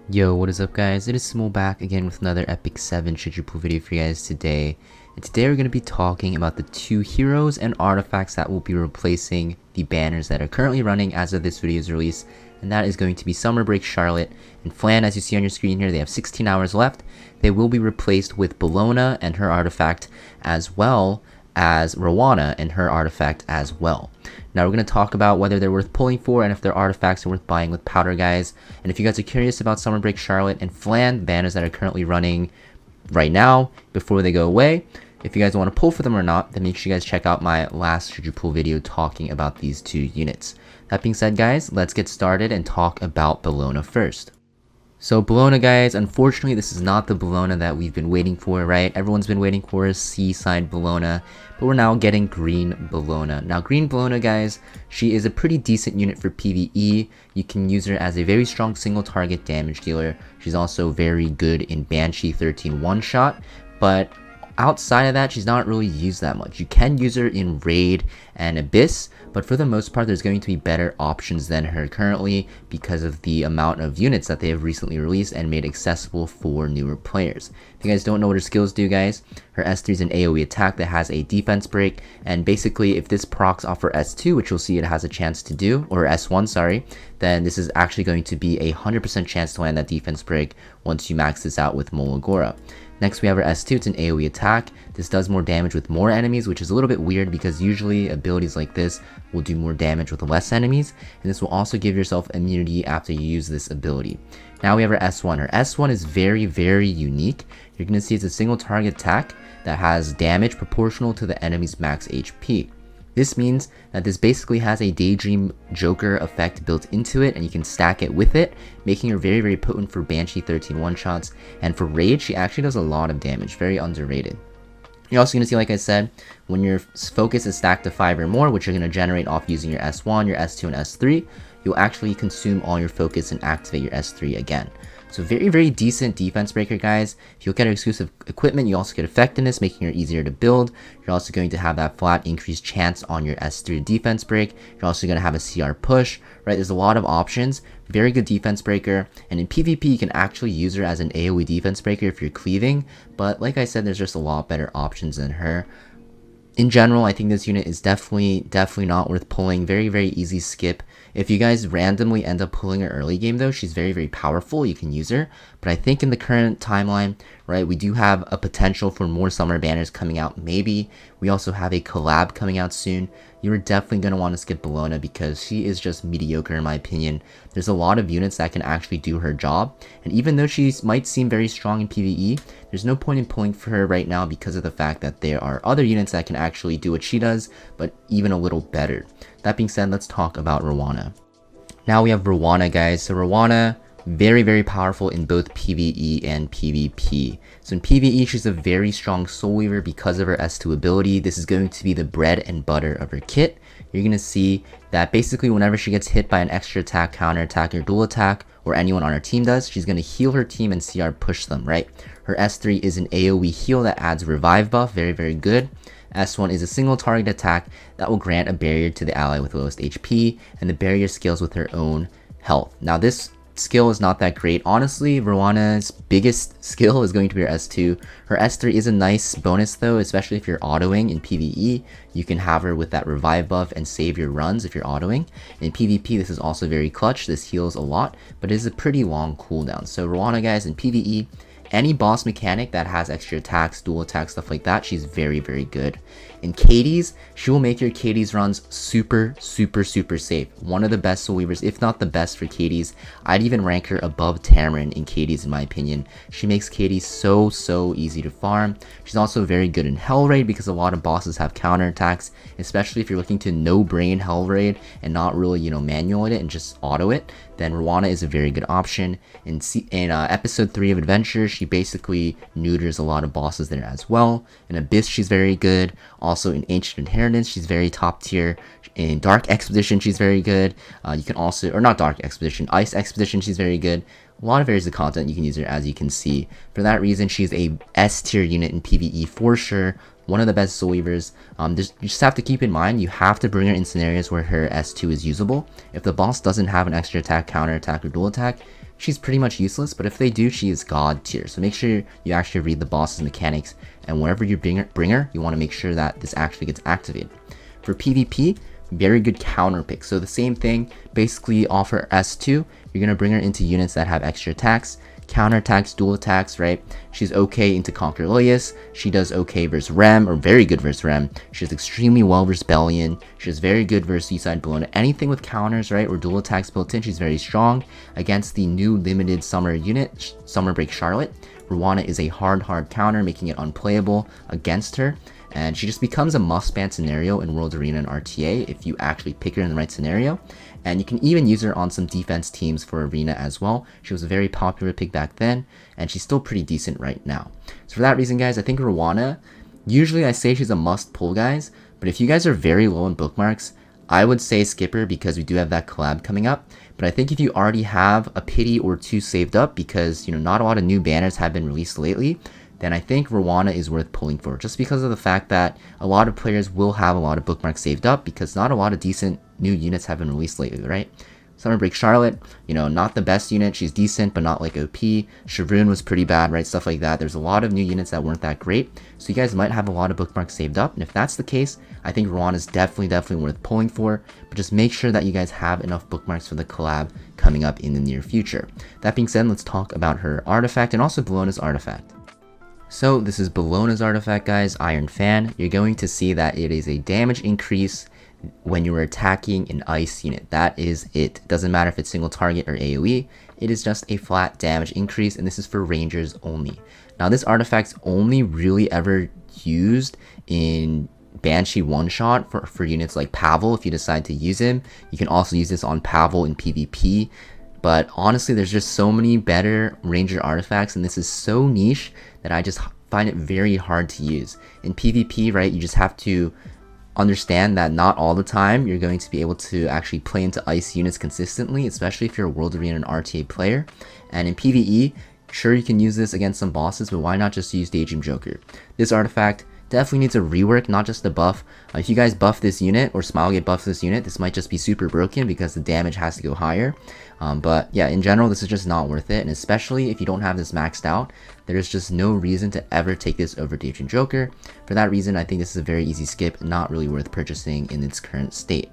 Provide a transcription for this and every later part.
Yo, what is up guys? It is Samool back again with another epic 7 Shijupu video for you guys today. And today we're going to be talking about the two heroes and artifacts that will be replacing the banners that are currently running as of this video's release. And that is going to be Summer Break Charlotte and Flan. As you see on your screen here, they have 16 hours left. They will be replaced with Bellona and her artifact, as well as Roana and her artifact as well. Now we're going to talk about whether they're worth pulling for and if their artifacts are worth buying with powder, guys. And if you guys are curious about Summer Break Charlotte and Flan, banners that are currently running right now before they go away, if you guys want to pull for them or not, then make sure you guys check out my last Should You Pull video talking about these two units. That being said, guys, let's get started and talk about Bellona first. So Bellona, guys, unfortunately this is not the Bellona that we've been waiting for, right? Everyone's been waiting for a Seaside Bellona, but we're now getting Green Bellona. Now Green Bellona, guys, she is a pretty decent unit for PvE. You can use her as a very strong single target damage dealer. She's also very good in Banshee 13 one-shot, but outside of that, she's not really used that much. You can use her in Raid and Abyss, but for the most part, there's going to be better options than her currently because of the amount of units that they have recently released and made accessible for newer players. If you guys don't know what her skills do, guys, her S3 is an AoE attack that has a defense break, and basically if this procs off her S2, which you'll see it has a chance to do, or S1, sorry, then this is actually going to be a 100% chance to land that defense break once you max this out with Molagora. Next we have our S2, it's an AoE attack. This does more damage with more enemies, which is a little bit weird because usually abilities like this will do more damage with less enemies, and this will also give yourself immunity after you use this ability. Now we have our S1. Our S1 is very, very unique. You're going to see it's a single target attack that has damage proportional to the enemy's max HP. This means that this basically has a Daydream Joker effect built into it, and you can stack it with it, making her very, very potent for Banshee 13 one-shots. And for Raid, she actually does a lot of damage, very underrated. You're also going to see, like I said, when your focus is stacked to 5 or more, which you're going to generate off using your S1, your S2, and S3, you'll actually consume all your focus and activate your S3 again. So very, very decent defense breaker, guys. If you look at her exclusive equipment, you also get effectiveness, making her easier to build. You're also going to have that flat increased chance on your S3 defense break. You're also going to have a CR push, right? There's a lot of options. Very good defense breaker. And in PvP, you can actually use her as an AoE defense breaker if you're cleaving. But like I said, there's just a lot better options than her. In general, I think this unit is definitely not worth pulling. Very, very easy skip. If you guys randomly end up pulling her early game though, she's very, very powerful. You can use her. But I think in the current timeline, right, we do have a potential for more summer banners coming out. Maybe we also have a collab coming out soon. You're definitely going to want to skip Bellona because she is just mediocre in my opinion. There's a lot of units that can actually do her job. And even though she might seem very strong in PvE, there's no point in pulling for her right now because of the fact that there are other units that can actually do what she does, but even a little better. That being said, let's talk about Roana. Now we have Roana, guys. So Roana, very, very powerful in both PvE and PvP. So in PvE, she's a very strong Soul Weaver because of her S2 ability. This is going to be the bread and butter of her kit. You're going to see that basically whenever she gets hit by an extra attack, counter attack, or dual attack, or anyone on her team does, she's going to heal her team and CR push them, right? Her S3 is an AoE heal that adds revive buff, very, very good. S1 is a single target attack that will grant a barrier to the ally with lowest HP, and the barrier scales with her own health. Now this skill is not that great. Honestly, Roana's biggest skill is going to be her S2. Her S3 is a nice bonus though, especially if you're autoing in PvE. You can have her with that revive buff and save your runs if you're autoing. In PvP, this is also very clutch. This heals a lot, but it is a pretty long cooldown. So Roana, guys, in PvE, any boss mechanic that has extra attacks, dual attacks, stuff like that, she's very, very good. In KDs, she will make your KDs runs super, super, super safe. One of the best Soul Weavers, if not the best for KDs. I'd even rank her above Tamarin in KDs in my opinion. She makes KDs so easy to farm. She's also very good in Hell Raid because a lot of bosses have counter attacks, especially if you're looking to no-brain Hell Raid and not really, you know, manual it and just auto it. Then Roana is a very good option. In episode 3 of Adventure, she basically neuters a lot of bosses there as well. In Abyss, she's very good. Also in Ancient Inheritance, she's very top tier. In Dark Expedition, she's very good. You can also, or not Dark Expedition, Ice Expedition, she's very good. A lot of areas of content you can use her, as you can see. For that reason, she's a S tier unit in PvE for sure. One of the best Soul Weavers. You just have to keep in mind, you have to bring her in scenarios where her S2 is usable. If the boss doesn't have an extra attack, counter attack, or dual attack, she's pretty much useless, but if they do, she is god tier. So make sure you actually read the boss's mechanics, and wherever you bring her, you want to make sure that this actually gets activated. For PvP, very good counter pick. So the same thing, basically offer S2, you're going to bring her into units that have extra attacks, counter attacks, dual attacks, right? She's okay into Conquer Lilius. She does okay versus Rem, or very good versus Rem. She does extremely well versus Bellion. She does very good versus Seaside Bellona. Anything with counters, right, or dual attacks built in, she's very strong. Against the new limited summer unit, Summer Break Charlotte, Roana is a hard counter, making it unplayable against her. And she just becomes a must-ban scenario in World Arena and RTA if you actually pick her in the right scenario. And you can even use her on some defense teams for Arena as well. She was a very popular pick back then, and she's still pretty decent right now. So for that reason, guys, I think Roana, usually I say she's a must-pull, guys. But if you guys are very low on bookmarks, I would say skip her because we do have that collab coming up. But I think if you already have a pity or two saved up, because, you know, not a lot of new banners have been released lately, then I think Roana is worth pulling for, just because of the fact that a lot of players will have a lot of bookmarks saved up because not a lot of decent new units have been released lately, right? Summer Break Charlotte, you know, not the best unit. She's decent, but not like OP. Chevroon was pretty bad, right? Stuff like that. There's a lot of new units that weren't that great. So you guys might have a lot of bookmarks saved up. And if that's the case, I think Roana is definitely worth pulling for. But just make sure that you guys have enough bookmarks for the collab coming up in the near future. That being said, let's talk about her artifact and also Bellona's artifact. So this is Bellona's artifact, guys, Iron Fan. You're going to see that it is a damage increase when you are attacking an ice unit. That is it. Doesn't matter if it's single target or AoE. It is just a flat damage increase, and this is for rangers only. Now this artifact's only really ever used in Banshee one-shot for units like Pavel if you decide to use him. You can also use this on Pavel in PvP. But honestly, there's just so many better ranger artifacts, and this is so niche that I just find it very hard to use. In PvP, right, you just have to understand that not all the time you're going to be able to actually play into ice units consistently, especially if you're a World Arena and RTA player. And in PvE, sure, you can use this against some bosses, but why not just use Daydream Joker? This artifact definitely needs a rework, not just a buff. If you guys buff this unit, or Smilegate buffs this unit, this might just be super broken because the damage has to go higher. But yeah, in general, this is just not worth it, and especially if you don't have this maxed out, there's just no reason to ever take this over Daydream Joker. For that reason, I think this is a very easy skip, not really worth purchasing in its current state.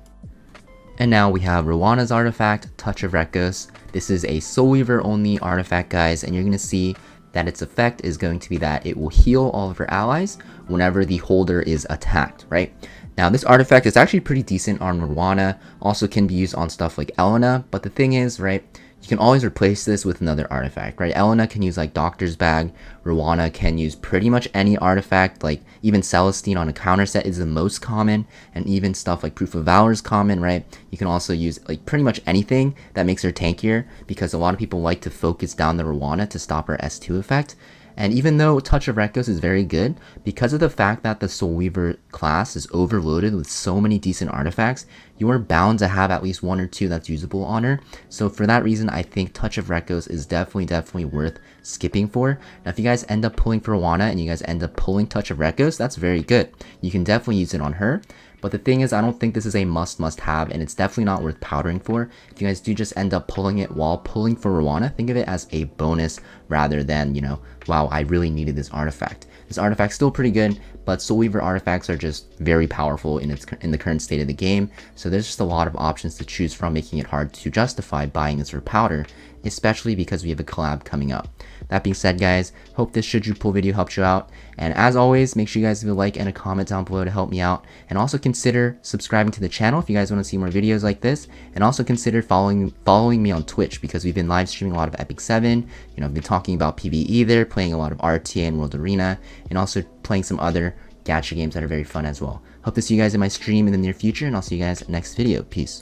And now we have Roana's artifact, Touch of Rekos. This is a Soul Weaver only artifact, guys, and you're going to see that its effect is going to be that it will heal all of her allies whenever the holder is attacked, right? Now this artifact is actually pretty decent on Roana, also can be used on stuff like Bellona, but the thing is, right, you can always replace this with another artifact, right? Bellona can use like Doctor's Bag, Roana can use pretty much any artifact, like even Celestine on a counter set is the most common, and even stuff like Proof of Valor is common, right? You can also use like pretty much anything that makes her tankier, because a lot of people like to focus down the Roana to stop her S2 effect. And even though Touch of Rekos is very good, because of the fact that the Soul Weaver class is overloaded with so many decent artifacts, you are bound to have at least one or two that's usable on her. So for that reason, I think Touch of Rekos is definitely worth skipping for. Now if you guys end up pulling for Roana and you guys end up pulling Touch of Rekos, that's very good. You can definitely use it on her. But the thing is, I don't think this is a must have, and it's definitely not worth powdering for. If you guys do just end up pulling it while pulling for Roana, think of it as a bonus rather than, you know, wow, I really needed this artifact. This artifact's still pretty good, but Soul Weaver artifacts are just very powerful in the current state of the game. So there's just a lot of options to choose from, making it hard to justify buying this for powder, especially because we have a collab coming up. That being said, guys, hope this should you pull video helped you out. And as always, make sure you guys leave a like and a comment down below to help me out. And also consider subscribing to the channel if you guys want to see more videos like this. And also consider following me on Twitch, because we've been live streaming a lot of Epic 7. You know, I've been talking about PvE there, playing a lot of RTA and World Arena, and also playing some other gacha games that are very fun as well. Hope to see you guys in my stream in the near future, and I'll see you guys next video. Peace.